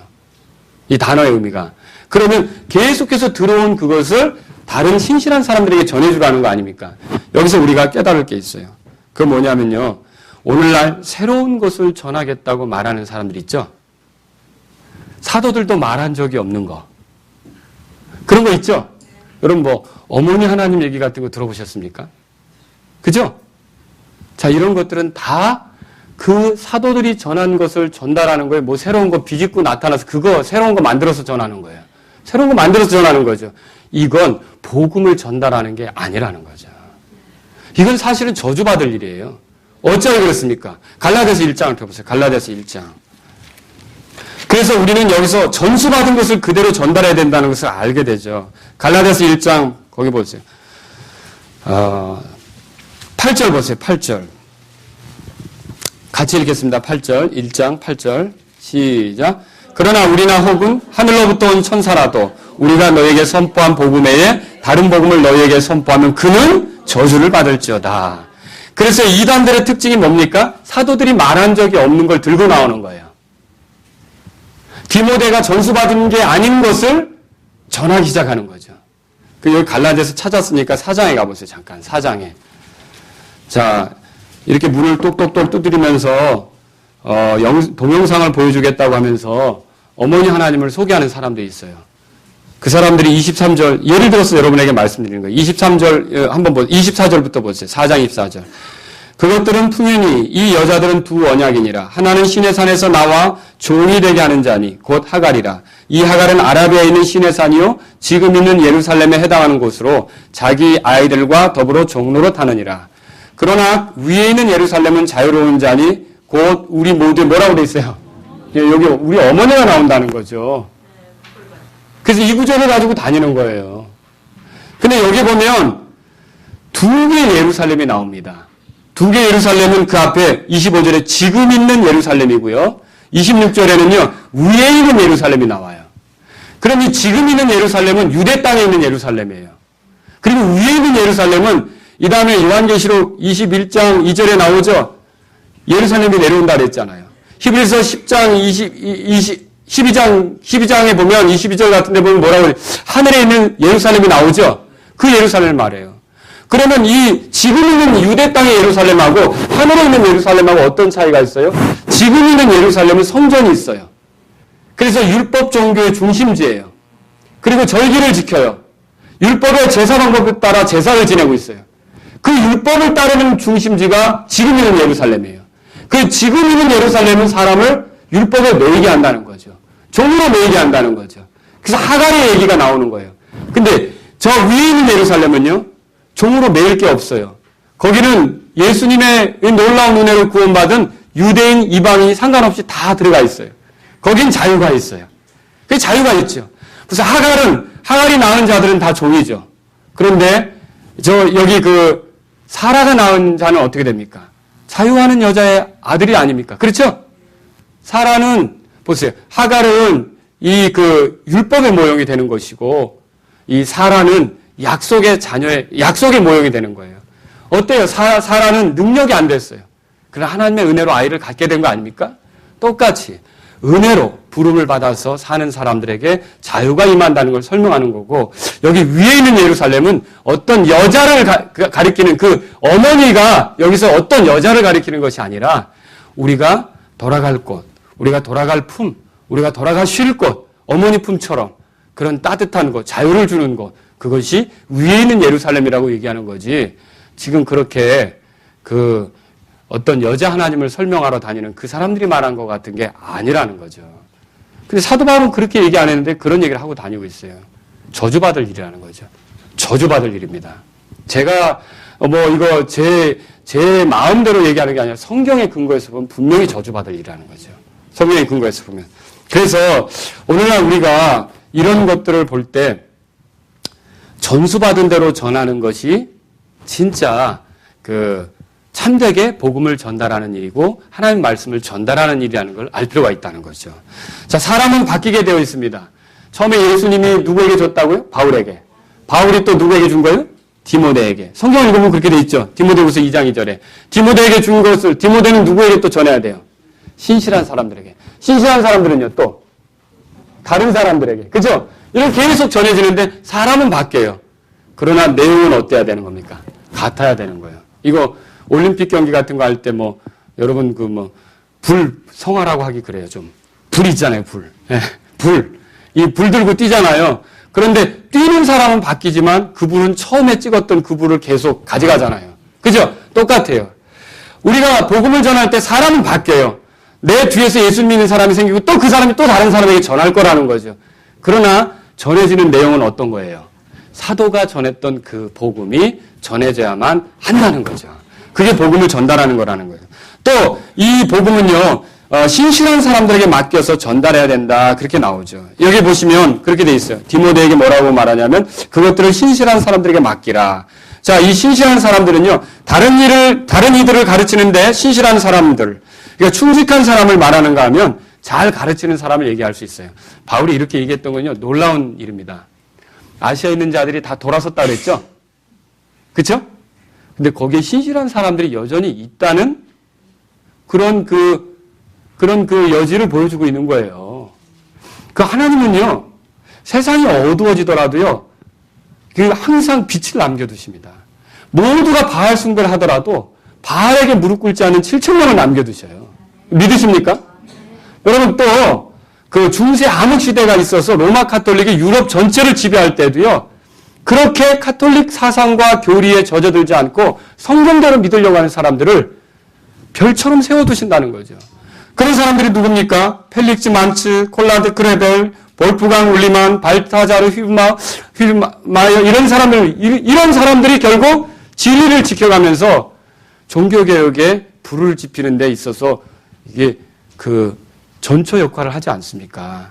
이 단어의 의미가. 그러면 계속해서 들어온 그것을 다른 신실한 사람들에게 전해주라는 거 아닙니까? 여기서 우리가 깨달을 게 있어요. 그건 뭐냐면요. 오늘날 새로운 것을 전하겠다고 말하는 사람들 있죠? 사도들도 말한 적이 없는 거. 그런 거 있죠? 여러분 어머니 하나님 얘기 같은 거 들어보셨습니까? 그죠? 자, 이런 것들은 다 그 사도들이 전한 것을 전달하는 거예요. 새로운 거 비집고 나타나서 그거 새로운 거 만들어서 전하는 거예요. 새로운 거 만들어서 전하는 거죠. 이건 복음을 전달하는 게 아니라는 거죠. 이건 사실은 저주받을 일이에요. 어쩌고 그렇습니까? 갈라디아서 1장을 펴보세요. 갈라디아서 1장. 그래서 우리는 여기서 전수받은 것을 그대로 전달해야 된다는 것을 알게 되죠. 갈라디아서 1장 거기 보세요. 8절 보세요. 8절. 같이 읽겠습니다. 8절. 1장 8절. 시작. 그러나 우리나 혹은 하늘로부터 온 천사라도 우리가 너에게 선포한 복음 외에 다른 복음을 너에게 선포하면 그는 저주를 받을지어다. 그래서 이단들의 특징이 뭡니까? 사도들이 말한 적이 없는 걸 들고 나오는 거예요. 디모데가 전수받은 게 아닌 것을 전하기 시작하는 거죠. 여기 갈라디아서 찾았으니까 4장에 가보세요. 잠깐 4장에. 자, 이렇게 문을 똑똑똑 두드리면서 동영상을 보여주겠다고 하면서 어머니 하나님을 소개하는 사람들이 있어요. 그 사람들이 23절, 예를 들어서 여러분에게 말씀드리는 거예요. 23절, 한번 보세요. 24절부터 보세요. 4장 24절. 그것들은 풍연히 이 여자들은 두 언약이니라. 하나는 시내 산에서 나와 종이 되게 하는 자니 곧 하갈이라. 이 하갈은 아라비아에 있는 시내 산이요 지금 있는 예루살렘에 해당하는 곳으로 자기 아이들과 더불어 종로로 타느니라. 그러나 위에 있는 예루살렘은 자유로운 자니 곧 우리 모두 뭐라고 돼 있어요? 여기 우리 어머니가 나온다는 거죠. 그래서 이 구절을 가지고 다니는 거예요. 근데 여기 보면 두 개의 예루살렘이 나옵니다. 두 개의 예루살렘은 그 앞에 25절에 지금 있는 예루살렘이고요. 26절에는요. 위에 있는 예루살렘이 나와요. 그럼 이 지금 있는 예루살렘은 유대 땅에 있는 예루살렘이에요. 그리고 위에 있는 예루살렘은 이 다음에 요한계시록 21장 2절에 나오죠. 예루살렘이 내려온다 그랬잖아요. 히브리서 10장 12장에 보면 22절 같은 데 보면 뭐라고 해요? 하늘에 있는 예루살렘이 나오죠? 그 예루살렘을 말해요. 그러면 이 지금 있는 유대 땅의 예루살렘하고 하늘에 있는 예루살렘하고 어떤 차이가 있어요? 지금 있는 예루살렘은 성전이 있어요. 그래서 율법 종교의 중심지예요. 그리고 절기를 지켜요. 율법의 제사 방법에 따라 제사를 지내고 있어요. 그 율법을 따르는 중심지가 지금 있는 예루살렘이에요. 그 지금 있는 예루살렘은 사람을 율법에 매이게 한다는 거죠. 종으로 매이게 한다는 거죠. 그래서 하갈의 얘기가 나오는 거예요. 근데 저 위에 있는 예루살렘은요, 종으로 매일 게 없어요. 거기는 예수님의 놀라운 은혜로 구원받은 유대인, 이방인이 상관없이 다 들어가 있어요. 거긴 자유가 있어요. 그 자유가 있죠. 그래서 하갈이 낳은 자들은 다 종이죠. 그런데 여기 사라가 낳은 자는 어떻게 됩니까? 자유하는 여자의 아들이 아닙니까? 그렇죠? 사라는 보세요. 하갈은 율법의 모형이 되는 것이고, 이 사라는 약속의 모형이 되는 거예요. 어때요? 사라는 능력이 안 됐어요. 그러나 하나님의 은혜로 아이를 갖게 된 거 아닙니까? 똑같이 은혜로 부름을 받아서 사는 사람들에게 자유가 임한다는 걸 설명하는 거고, 여기 위에 있는 예루살렘은 어떤 여자를 가리키는 그 어머니가 여기서 어떤 여자를 가리키는 것이 아니라 우리가 돌아갈 곳, 우리가 돌아갈 품, 우리가 돌아가 쉴 곳, 어머니 품처럼 그런 따뜻한 곳, 자유를 주는 곳, 그것이 위에 있는 예루살렘이라고 얘기하는 거지, 지금 그렇게 어떤 여자 하나님을 설명하러 다니는 그 사람들이 말한 것 같은 게 아니라는 거죠. 근데 사도 바울은 그렇게 얘기 안 했는데 그런 얘기를 하고 다니고 있어요. 저주받을 일이라는 거죠. 저주받을 일입니다. 제가 이거 제 마음대로 얘기하는 게 아니라 성경의 근거에서 보면 분명히 저주받을 일이라는 거죠. 성경의 근거에서 보면. 그래서 오늘날 우리가 이런 것들을 볼 때 전수받은 대로 전하는 것이 진짜 참되게 복음을 전달하는 일이고 하나님의 말씀을 전달하는 일이라는 걸 알 필요가 있다는 거죠. 자, 사람은 바뀌게 되어 있습니다. 처음에 예수님이 누구에게 줬다고요? 바울에게. 바울이 또 누구에게 준 거예요? 디모데에게. 성경을 읽으면 그렇게 돼 있죠. 디모데후서 2장 2절에. 디모데에게 준 것을 디모데는 누구에게 또 전해야 돼요? 신실한 사람들에게. 신실한 사람들은요, 또 다른 사람들에게. 그죠? 이렇게 계속 전해지는데 사람은 바뀌어요. 그러나 내용은 어때야 되는 겁니까? 같아야 되는 거예요. 이거 올림픽 경기 같은 거 할 때 여러분 불 성화라고 하기 그래요. 좀 불 있잖아요. 불. 네, 불. 이 불 들고 뛰잖아요. 그런데 뛰는 사람은 바뀌지만 그분은 처음에 찍었던 그 불을 계속 가져가잖아요. 그죠? 똑같아요. 우리가 복음을 전할 때 사람은 바뀌어요. 내 뒤에서 예수 믿는 사람이 생기고 또 그 사람이 또 다른 사람에게 전할 거라는 거죠. 그러나 전해지는 내용은 어떤 거예요? 사도가 전했던 그 복음이 전해져야만 한다는 거죠. 그게 복음을 전달하는 거라는 거예요. 또 이 복음은요, 신실한 사람들에게 맡겨서 전달해야 된다, 그렇게 나오죠. 여기 보시면 그렇게 돼 있어요. 디모데에게 뭐라고 말하냐면 그것들을 신실한 사람들에게 맡기라. 자, 이 신실한 사람들은요, 다른 이들을 가르치는데 신실한 사람들, 그러니까 충직한 사람을 말하는가 하면 잘 가르치는 사람을 얘기할 수 있어요. 바울이 이렇게 얘기했던 건요, 놀라운 일입니다. 아시아에 있는 자들이 다 돌아섰다 그랬죠? 그쵸? 근데 거기에 신실한 사람들이 여전히 있다는 그런 여지를 보여주고 있는 거예요. 하나님은요, 세상이 어두워지더라도요, 항상 빛을 남겨두십니다. 모두가 바알 숭배를 하더라도 바알에게 무릎 꿇지 않은 7천명을 남겨두셔요. 믿으십니까? 여러분 또 중세 암흑 시대가 있어서 로마 카톨릭이 유럽 전체를 지배할 때도요, 그렇게 카톨릭 사상과 교리에 젖어들지 않고 성경대로 믿으려고 하는 사람들을 별처럼 세워두신다는 거죠. 그런 사람들이 누굽니까? 펠릭스 만츠, 콜라드 크레벨, 볼프강 울리만, 발타자르 휘브마이어, 이런 사람들이 결국 진리를 지켜가면서 종교개혁에 불을 지피는 데 있어서 이게 전초 역할을 하지 않습니까?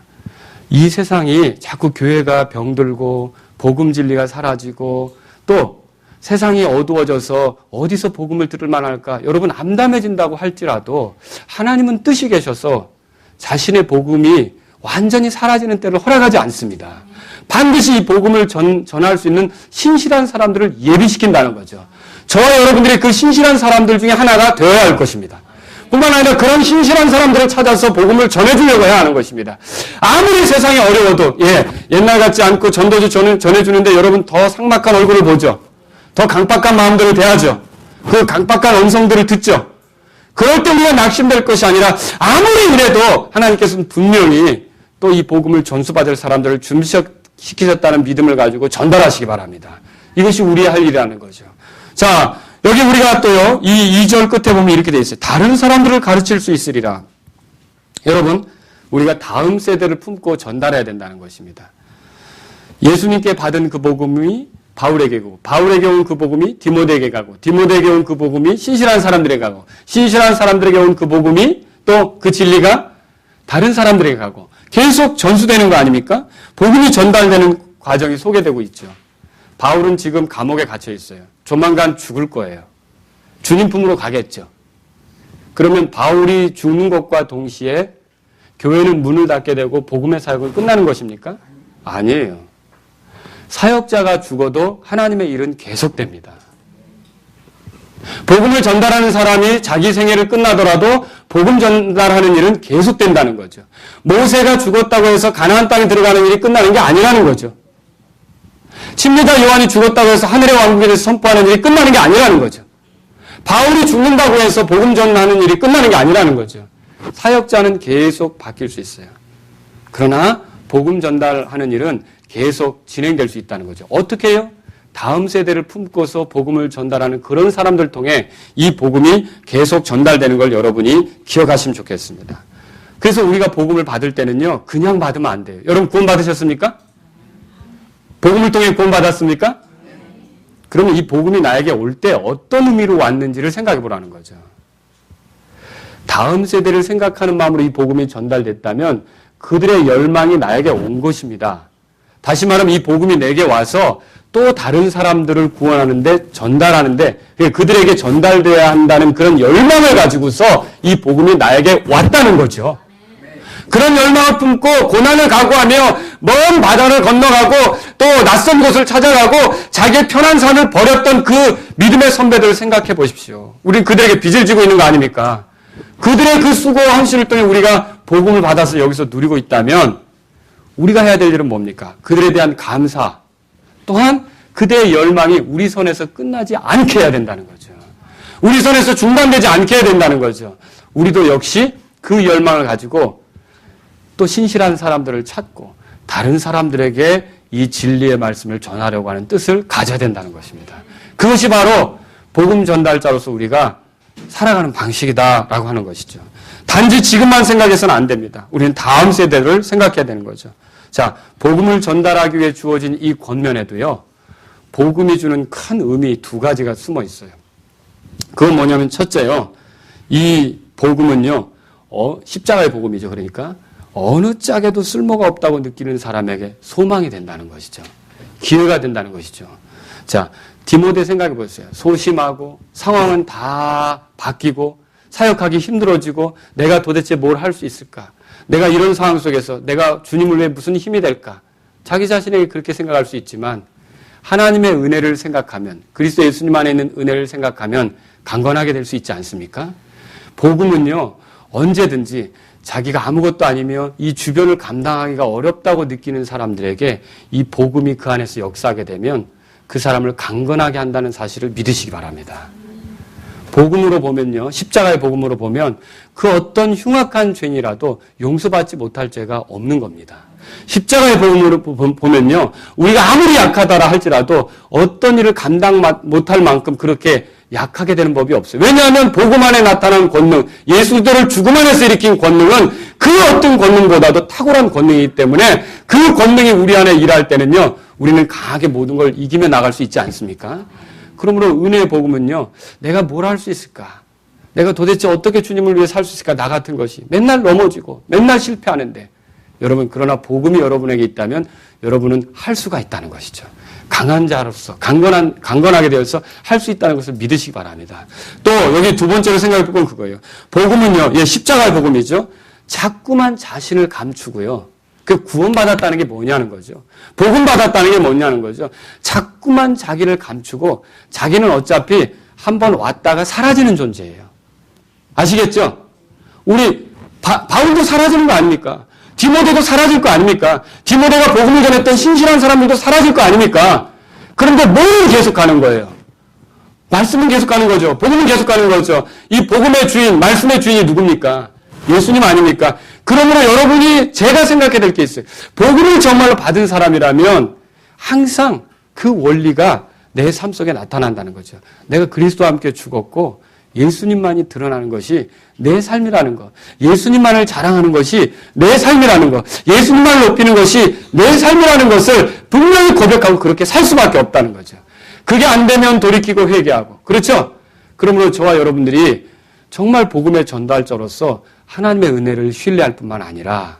이 세상이 자꾸 교회가 병들고 복음 진리가 사라지고 또 세상이 어두워져서 어디서 복음을 들을 만할까? 여러분 암담해진다고 할지라도 하나님은 뜻이 계셔서 자신의 복음이 완전히 사라지는 때를 허락하지 않습니다. 반드시 이 복음을 전할 수 있는 신실한 사람들을 예비시킨다는 거죠. 저와 여러분들이 그 신실한 사람들 중에 하나가 되어야 할 것입니다. 뿐만 아니라 그런 신실한 사람들을 찾아서 복음을 전해주려고 해야 하는 것입니다. 아무리 세상이 어려워도 옛날 같지 않고 전도주 전해주는데 여러분 더 삭막한 얼굴을 보죠. 더 강박한 마음들을 대하죠. 그 강박한 음성들을 듣죠. 그럴 때 우리가 낙심될 것이 아니라 아무리 그래도 하나님께서는 분명히 또 이 복음을 전수받을 사람들을 준비시키셨다는 믿음을 가지고 전달하시기 바랍니다. 이것이 우리의 할 일이라는 거죠. 자, 여기 우리가 또요, 이 2절 끝에 보면 이렇게 되어 있어요. 다른 사람들을 가르칠 수 있으리라. 여러분, 우리가 다음 세대를 품고 전달해야 된다는 것입니다. 예수님께 받은 그 복음이 바울에게 가고, 바울에게 온 그 복음이 디모데에게 가고, 디모데에게 온 그 복음이 신실한 사람들에게 가고, 신실한 사람들에게 온 그 복음이 또 그 진리가 다른 사람들에게 가고, 계속 전수되는 거 아닙니까? 복음이 전달되는 과정이 소개되고 있죠. 바울은 지금 감옥에 갇혀 있어요. 조만간 죽을 거예요. 주님 품으로 가겠죠. 그러면 바울이 죽는 것과 동시에 교회는 문을 닫게 되고 복음의 사역은 끝나는 것입니까? 아니에요. 사역자가 죽어도 하나님의 일은 계속됩니다. 복음을 전달하는 사람이 자기 생애를 끝나더라도 복음 전달하는 일은 계속된다는 거죠. 모세가 죽었다고 해서 가나안 땅에 들어가는 일이 끝나는 게 아니라는 거죠. 침례자 요한이 죽었다고 해서 하늘의 왕국에 대해서 선포하는 일이 끝나는 게 아니라는 거죠. 바울이 죽는다고 해서 복음 전하는 일이 끝나는 게 아니라는 거죠. 사역자는 계속 바뀔 수 있어요. 그러나 복음 전달하는 일은 계속 진행될 수 있다는 거죠. 어떻게 해요? 다음 세대를 품고서 복음을 전달하는 그런 사람들 통해 이 복음이 계속 전달되는 걸 여러분이 기억하시면 좋겠습니다. 그래서 우리가 복음을 받을 때는요, 그냥 받으면 안 돼요. 여러분 구원 받으셨습니까? 복음을 통해 구원 받았습니까? 그러면 이 복음이 나에게 올 때 어떤 의미로 왔는지를 생각해 보라는 거죠. 다음 세대를 생각하는 마음으로 이 복음이 전달됐다면 그들의 열망이 나에게 온 것입니다. 다시 말하면 이 복음이 내게 와서 또 다른 사람들을 구원하는데 전달하는데 그들에게 전달돼야 한다는 그런 열망을 가지고서 이 복음이 나에게 왔다는 거죠. 그런 열망을 품고 고난을 각오하며 먼 바다를 건너가고 또 낯선 곳을 찾아가고 자기의 편한 삶을 버렸던 그 믿음의 선배들을 생각해 보십시오. 우린 그들에게 빚을 지고 있는 거 아닙니까? 그들의 그 수고와 헌신을 통해 우리가 복음을 받아서 여기서 누리고 있다면 우리가 해야 될 일은 뭡니까? 그들에 대한 감사 또한 그들의 열망이 우리 손에서 끝나지 않게 해야 된다는 거죠. 우리 손에서 중단되지 않게 해야 된다는 거죠. 우리도 역시 그 열망을 가지고 또 신실한 사람들을 찾고 다른 사람들에게 이 진리의 말씀을 전하려고 하는 뜻을 가져야 된다는 것입니다. 그것이 바로 복음 전달자로서 우리가 살아가는 방식이다라고 하는 것이죠. 단지 지금만 생각해서는 안 됩니다. 우리는 다음 세대를 생각해야 되는 거죠. 자, 복음을 전달하기 위해 주어진 이 권면에도요, 복음이 주는 큰 의미 두 가지가 숨어 있어요. 그건 뭐냐면 첫째요, 이 복음은요, 십자가의 복음이죠. 그러니까 어느 짝에도 쓸모가 없다고 느끼는 사람에게 소망이 된다는 것이죠. 기회가 된다는 것이죠. 자, 디모데 생각해 보세요. 소심하고 상황은 다 바뀌고 사역하기 힘들어지고 내가 도대체 뭘 할 수 있을까? 내가 이런 상황 속에서 내가 주님을 위해 무슨 힘이 될까? 자기 자신에게 그렇게 생각할 수 있지만 하나님의 은혜를 생각하면 그리스도 예수님 안에 있는 은혜를 생각하면 강건하게 될 수 있지 않습니까? 복음은요, 언제든지 자기가 아무것도 아니며 이 주변을 감당하기가 어렵다고 느끼는 사람들에게 이 복음이 그 안에서 역사하게 되면 그 사람을 강건하게 한다는 사실을 믿으시기 바랍니다. 복음으로 보면요, 십자가의 복음으로 보면 그 어떤 흉악한 죄인이라도 용서받지 못할 죄가 없는 겁니다. 십자가의 복음으로 보면요, 우리가 아무리 약하다라 할지라도 어떤 일을 감당 못할 만큼 그렇게 약하게 되는 법이 없어요. 왜냐하면 복음 안에 나타난 권능, 예수들을 죽음 안에서 일으킨 권능은 그 어떤 권능보다도 탁월한 권능이기 때문에 그 권능이 우리 안에 일할 때는요, 우리는 강하게 모든 걸 이기며 나갈 수 있지 않습니까? 그러므로 은혜의 복음은요, 내가 뭘 할 수 있을까? 내가 도대체 어떻게 주님을 위해 살 수 있을까? 나 같은 것이 맨날 넘어지고 맨날 실패하는데 여러분, 그러나 복음이 여러분에게 있다면 여러분은 할 수가 있다는 것이죠. 강한 자로서 강건하게 되어서 할 수 있다는 것을 믿으시기 바랍니다. 또 여기 두 번째로 생각해 볼 건 그거예요. 복음은요, 십자가의 복음이죠. 자꾸만 자신을 감추고요. 그 구원받았다는 게 뭐냐는 거죠. 복음받았다는 게 뭐냐는 거죠. 자꾸만 자기를 감추고 자기는 어차피 한번 왔다가 사라지는 존재예요. 아시겠죠? 우리 바울도 사라지는 거 아닙니까? 디모데도 사라질 거 아닙니까? 디모데가 복음을 전했던 신실한 사람들도 사라질 거 아닙니까? 그런데 뭘 계속 가는 거예요? 말씀은 계속 가는 거죠. 복음은 계속 가는 거죠. 이 복음의 주인, 말씀의 주인이 누굽니까? 예수님 아닙니까? 그러므로 여러분이 제가 생각해야 될 게 있어요. 복음을 정말로 받은 사람이라면 항상 그 원리가 내 삶 속에 나타난다는 거죠. 내가 그리스도와 함께 죽었고 예수님만이 드러나는 것이 내 삶이라는 것. 예수님만을 자랑하는 것이 내 삶이라는 것. 예수님만을 높이는 것이 내 삶이라는 것을 분명히 고백하고 그렇게 살 수밖에 없다는 거죠. 그게 안 되면 돌이키고 회개하고. 그렇죠? 그러므로 저와 여러분들이 정말 복음의 전달자로서 하나님의 은혜를 신뢰할 뿐만 아니라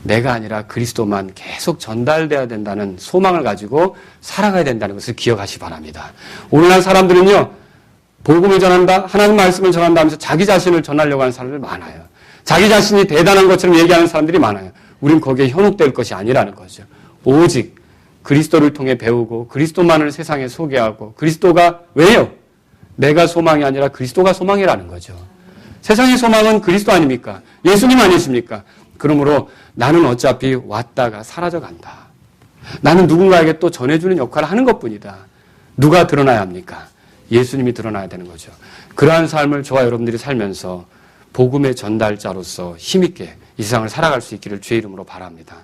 내가 아니라 그리스도만 계속 전달돼야 된다는 소망을 가지고 살아가야 된다는 것을 기억하시기 바랍니다. 오늘날 사람들은요, 복음을 전한다, 하나님 말씀을 전한다 하면서 자기 자신을 전하려고 하는 사람들 많아요. 자기 자신이 대단한 것처럼 얘기하는 사람들이 많아요. 우린 거기에 현혹될 것이 아니라는 거죠. 오직 그리스도를 통해 배우고 그리스도만을 세상에 소개하고 그리스도가 왜요? 내가 소망이 아니라 그리스도가 소망이라는 거죠. 세상의 소망은 그리스도 아닙니까? 예수님 아니십니까? 그러므로 나는 어차피 왔다가 사라져간다. 나는 누군가에게 또 전해주는 역할을 하는 것뿐이다. 누가 드러나야 합니까? 예수님이 드러나야 되는 거죠. 그러한 삶을 저와 여러분들이 살면서 복음의 전달자로서 힘있게 이 세상을 살아갈 수 있기를 주의 이름으로 바랍니다.